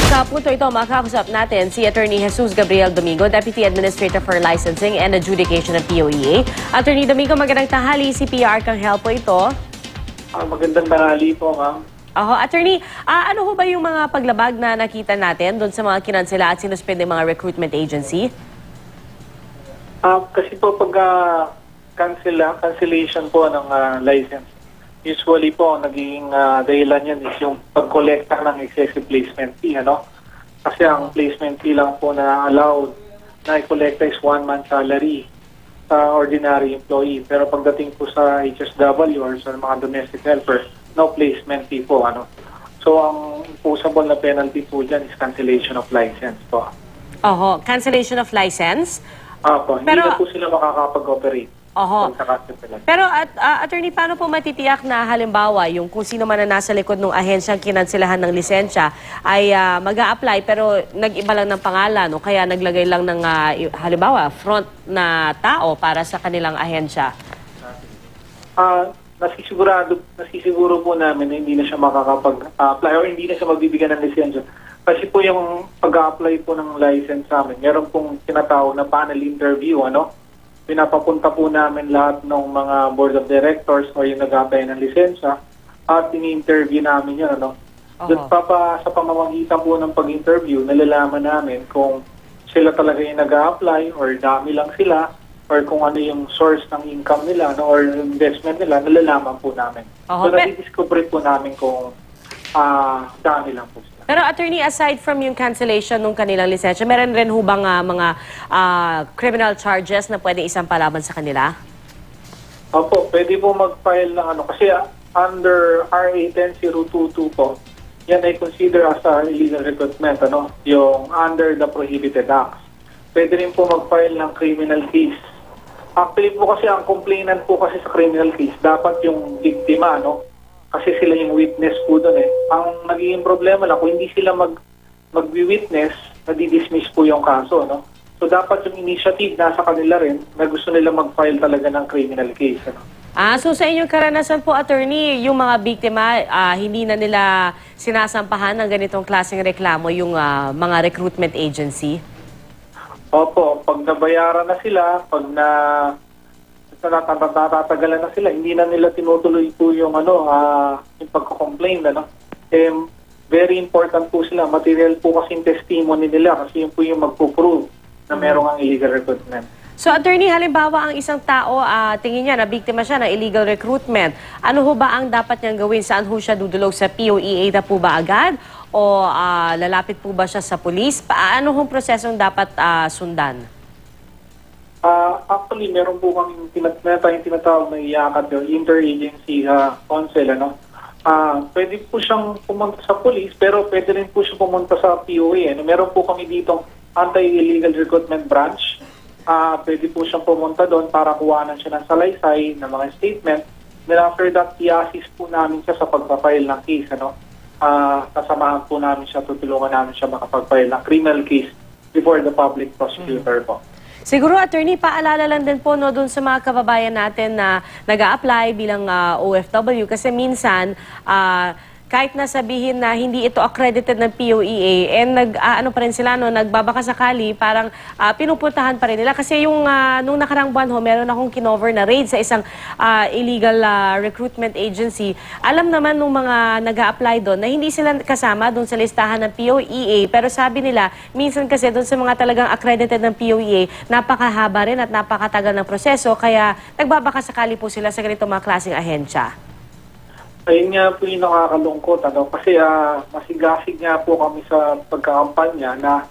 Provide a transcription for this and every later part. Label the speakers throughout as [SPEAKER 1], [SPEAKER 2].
[SPEAKER 1] Sa punto ito, makakausap natin si Attorney Jesus Gabriel Domingo, Deputy Administrator for Licensing and Adjudication ng POEA. Attorney Domingo, magandang tanghali. CPR kang help po ito.
[SPEAKER 2] Magandang tanghali po, ma'am.
[SPEAKER 1] Attorney, ano ho ba yung mga paglabag na nakita natin doon sa mga kinansela at sinuspende mga recruitment agency?
[SPEAKER 2] Kasi po pag cancellation po ng license, usually po naging dahilan yan is yung pag-collecta ng excessive placement fee, ano? Kasi ang placement fee lang po na allowed na i-collecta is 1 month salary sa ordinary employee. Pero pagdating po sa HSW or sa mga domestic helper, no placement fee po, ano? So ang imposable na penalty po dyan is cancellation of license po.
[SPEAKER 1] Cancellation of license?
[SPEAKER 2] Hindi na po sila makakapag-operate.
[SPEAKER 1] Pero attorney, paano po matitiyak na halimbawa yung kung sino man na nasa likod ng ahensyang kinansilahan ng lisensya ay mag-a-apply pero nag-iba lang ng pangalan o kaya naglagay lang ng halimbawa front na tao para sa kanilang ahensya?
[SPEAKER 2] Nasisiguro po namin na hindi na siya makakapag-apply o hindi na siya magbibigyan ng lisensya. Kasi po yung pag-a-apply po ng license sa amin, meron pong tinatawag na panel interview, ano? Pinapapunta po namin lahat ng mga board of directors o yung nag-apply ng lisensya at ini-interview namin yun, ano? Sa pamamagitan po ng pag-interview, nalalaman namin kung sila talaga yung nag-a-apply or dami lang sila or kung ano yung source ng income nila, no, or investment nila, nalalaman po namin. So, nadi-discover po namin kung dami lang po sila.
[SPEAKER 1] Pero attorney, aside from yung cancellation ng kanilang lisensya, meron rin ho bang mga criminal charges na pwede isang palaban sa kanila?
[SPEAKER 2] Opo, pwede po mag-file ng ano. Kasi under RA 10022 po, yan ay consider as illegal recruitment, ano, yung under the prohibited acts. Pwede rin po mag-file ng criminal case. Actually po kasi ang complainant po kasi sa criminal case, dapat yung biktima, no? Kasi sila yung witness po doon eh. Ang nagiging problema lang, kung hindi sila mag-witness, nadi-dismiss po yung kaso, no? So dapat yung initiative nasa kanila rin na gusto nila mag-file talaga ng criminal case, ano?
[SPEAKER 1] So sa inyong karanasan po, attorney, yung mga biktima, hindi na nila sinasampahan ng ganitong klaseng reklamo yung mga recruitment agency?
[SPEAKER 2] Opo, pag nabayaran na sila, pag natatagalan na sila, hindi na nila tinutuloy po yung yung pagko-complain, ano. Very important po sila, material po kasi yung testimony nila kasi yun po yung magpo-prove na merong ang illegal recruitment.
[SPEAKER 1] So attorney, halimbawa ang isang tao, tingin niya na biktima siya ng illegal recruitment, ano ho ba ang dapat niyang gawin? Saan ho siya dudulog? Sa POEA na po ba agad? O lalapit po ba siya sa pulis? Ano hong prosesong dapat sundan?
[SPEAKER 2] Actually, meron po kami tinatawag na IACAT, yung Interagency Council, ano? Pwede po siyang pumunta sa police, pero pwede rin po siya pumunta sa POA. Ano? Meron po kami ditong anti-illegal recruitment branch. Pwede po siyang pumunta doon para kuhanan siya ng salaysay, ng mga statement. Then after that, i-assist po namin siya sa pagpapile ng case, ano? Kasamahan po namin siya, tutulungan namin siya makapag-file ng criminal case before the public prosecutor po.
[SPEAKER 1] Siguro, attorney, paalala lang din po no, dun sa mga kababayan natin na nag-a-apply bilang OFW kasi minsan kahit na sabihin na hindi ito accredited ng POEA, ano pa rin sila, no, nagbabaka sakali, parang pinupuntahan pa rin nila. Kasi yung nung nakarang buwan ho, meron akong kinover na raid sa isang illegal recruitment agency. Alam naman nung mga nag-a-apply doon na hindi sila kasama doon sa listahan ng POEA, pero sabi nila, minsan kasi doon sa mga talagang accredited ng POEA, napakahaba rin at napakatagal ng proseso, kaya nagbabaka sakali po sila sa ganitong mga klaseng ahensya.
[SPEAKER 2] Ayun nga po yung nakakalungkot, ano? Kasi masigasig nga po kami sa pagkakampanya na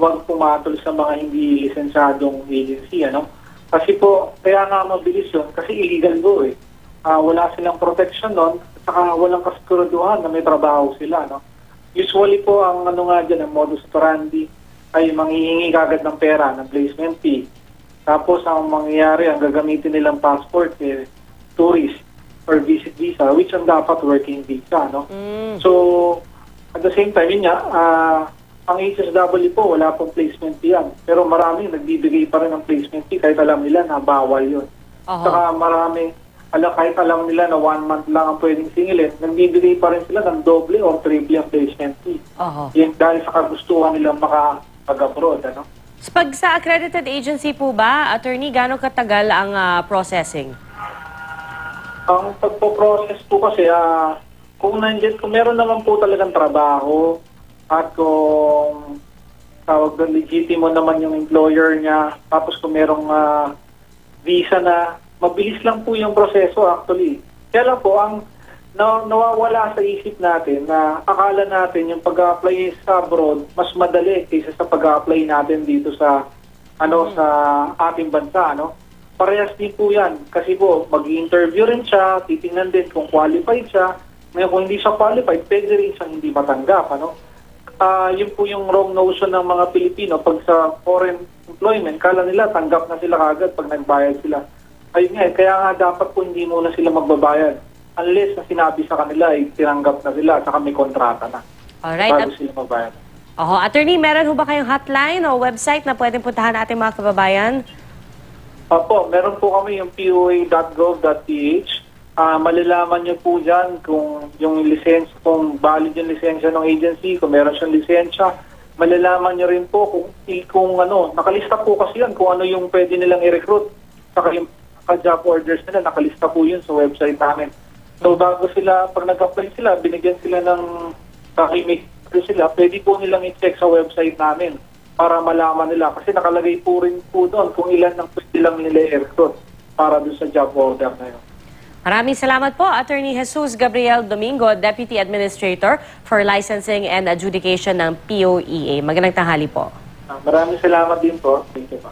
[SPEAKER 2] huwag pumatol sa mga hindi lisensyadong agency, ano? Kasi po, kaya nga mabilis yun, kasi illegal po eh. Wala silang protection nun, at saka walang kasiguraduhan na may trabaho sila, no? Usually po, ang ang modus operandi ay manghihingi kagad ng pera, ng placement fee. Tapos ang mangyayari, ang gagamitin nilang passport, tourist or visit visa, which ang dapat working visa, no? So, at the same time, yun nga, ang HSW po, wala pong placement fee yan. Pero maraming nagbibigay pa rin ng placement fee kahit alam nila na bawal yun. Saka marami, kahit alam nila na 1 month lang ang pwedeng singilin, nagbibigay pa rin sila ng doble o triple ang placement fee. Yan dahil sa kagustuhan nilang makapag-abroad. Ano?
[SPEAKER 1] Pag sa accredited agency po ba, attorney, gano'ng katagal ang processing?
[SPEAKER 2] Ang pagpo-process po kasi, kung meron naman po talagang trabaho at kung tawag doon, legitimo naman yung employer niya, tapos kung merong visa na, mabilis lang po yung proseso actually. Kaya lang po, ang nawawala sa isip natin na akala natin yung pag-apply sa abroad, mas madali kaysa sa pag-apply natin dito sa sa ating bansa. Parehas din po yan. Kasi po, mag-interview rin siya, titingnan din kung qualified siya. Ngayon, kung hindi siya qualified, pwede rin siyang hindi matanggap. Yun po yung wrong notion ng mga Pilipino. Pag sa foreign employment, kala nila tanggap na sila kagad pag nagbayad sila. Ayun nga, kaya nga dapat po hindi muna sila magbabayad. Unless na sinabi sa kanila, tinanggap na sila, saka may kontrata na.
[SPEAKER 1] Alright.
[SPEAKER 2] Bago sila magbayad.
[SPEAKER 1] Attorney, meron ho ba kayong hotline o website na pwedeng puntahan natin mga kababayan?
[SPEAKER 2] Opo, meron po kami yung poa.gov.ph. Malalaman niyo po dyan kung yung lisensya, kung valid yung lisensya ng agency, kung meron siyang lisensya. Malalaman niyo rin po kung nakalista po kasi yan, kung ano yung pwede nilang i-recruit. Saka yung job orders nila, nakalista po yun sa website namin. So bago sila, pag nag-apply sila, binigyan sila ng kakimik sila, pwede po nilang i-check sa website namin para malaman nila. Kasi nakalagay po rin po doon kung ilan ng pwede lang nila i-recruit para doon sa job order na yun.
[SPEAKER 1] Maraming salamat po, Attorney Jesus Gabriel Domingo, Deputy Administrator for Licensing and Adjudication ng POEA. Magandang tanghali po.
[SPEAKER 2] Maraming salamat din po. Thank you po.